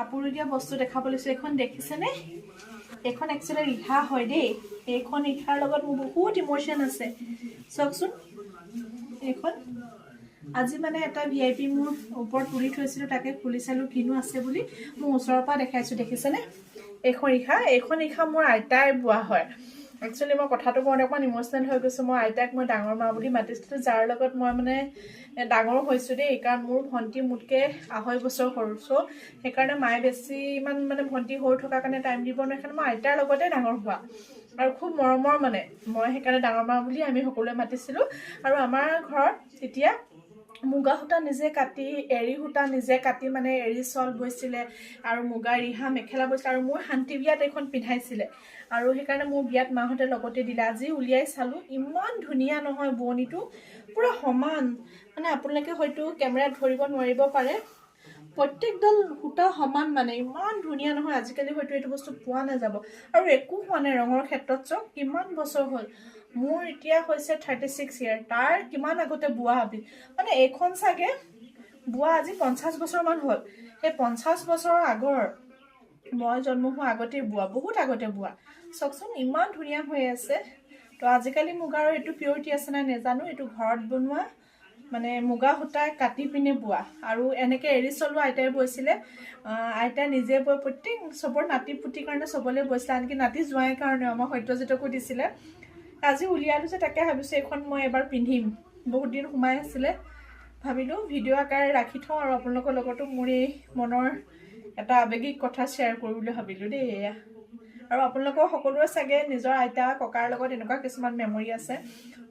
আপুৰুগীয়া বস্তু দেখাব লৈছোঁ। এখন দেখিছেনে? এখন একচুৱেলি ৰিহা হয় দেই। এইখন ৰিহাৰ লগত মোৰ বহুত ইম'শ্যন আছে। চাওকচোন এইখন আজি মানে এটা VIP মোৰ ওপৰত তুলি থৈছিলোঁ, তাকে খুলি চালোঁ কিনো আছে বুলি। মোৰ ওচৰৰ পৰা দেখাইছোঁ, দেখিছেনে? এইখন ৰিহা মোৰ আইতাই বোৱা হয়। একচুৱেলি মই কথাটো কওঁতে অকণমান ইম'চনেল হৈ গৈছোঁ। মই আইতাক মই ডাঙৰ মা বুলি মাতিছিলোঁ, যাৰ লগত মই মানে ডাঙৰ হৈছোঁ দেই। কাৰণ মোৰ ভণ্টি মোতকৈ 2.5 বছৰ সৰু, চ' সেইকাৰণে মায়ে বেছি ইমান মানে ভণ্টি সৰু থকাৰ কাৰণে টাইম দিব নোৱাৰে। সেইকাৰণে মই আইতাৰ লগতে ডাঙৰ হোৱা আৰু খুব মৰমৰ মানে মই সেইকাৰণে ডাঙৰ মা বুলি আমি সকলোৱে মাতিছিলোঁ। আৰু আমাৰ ঘৰত তেতিয়া মুগা সূতা নিজে কাটি, এৰী সূতা নিজে কাটি মানে এৰী চল বৈছিলে আৰু মুগা ৰিহা মেখেলা বৈছিলে আৰু মোৰ শান্তি বিয়াত এইখন পিন্ধাইছিলে। আৰু সেইকাৰণে মোৰ বিয়াত মাহঁতে লগতে দিলে। আজি উলিয়াই চালোঁ, ইমান ধুনীয়া নহয় বোৱনীটো, পুৰা সমান। মানে আপোনালোকে হয়তো কেমেৰাত ধৰিব নোৱাৰিব পাৰে, প্ৰত্যেকডাল সূতা সমান, মানে ইমান ধুনীয়া নহয়। আজিকালি হয়তো এইটো বস্তু পোৱা নাযাব আৰু একো হোৱা নাই ৰঙৰ ক্ষেত্ৰত। চাওক কিমান বছৰ হ'ল, মোৰ এতিয়া হৈছে 36 ইয়াৰ, তাৰ কিমান আগতে বোৱা আমি মানে এইখন চাগে বোৱা আজি 50 বছৰমান হ'ল। সেই 50 বছৰৰ আগৰ মই জন্ম হোৱা আগতেই বোৱা, বহুত আগতে বোৱা। চাওকচোন ইমান ধুনীয়া হৈ আছে। তো আজিকালি মুগাৰ এইটো পিয়ৰিটি আছে নাই নেজানো। এইটো ঘৰত বনোৱা মানে মুগা সূতাই কাটি পিনে বোৱা। আৰু এনেকৈ এৰী চলো আইতাই বৈছিলে। আইতাই নিজে বৈ প্ৰত্যেক চবৰ নাতি পুতিৰ কাৰণে চবলৈ বৈছিলে, আনকি নাতি জোঁৱাইৰ কাৰণেও আমাৰ সত্যজিতকো দিছিলে। আজি উলিয়ালোঁ যে তাকে ভাবিছোঁ এইখন মই এবাৰ পিন্ধিম। বহুত দিন সোমাই আছিলে, ভাবিলোঁ ভিডিঅ' আকাৰে ৰাখি থওঁ আৰু আপোনালোকৰ লগতো মোৰ এই মনৰ এটা আৱেগিক কথা শ্বেয়াৰ কৰোঁ বুলি ভাবিলোঁ দেই। এয়া আৰু আপোনালোকৰ সকলোৰে চাগে নিজৰ আইতা ককাৰ লগত এনেকুৱা কিছুমান মেমৰি আছে।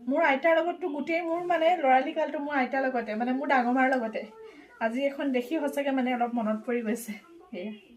মোৰ আইতাৰ লগততো গোটেই মোৰ মানে ল'ৰালি কালটো মোৰ আইতাৰ লগতে, মানে মোৰ ডাঙৰ মাৰ লগতে। আজি এখন দেখি সঁচাকৈ মানে অলপ মনত পৰি গৈছে। সেয়া।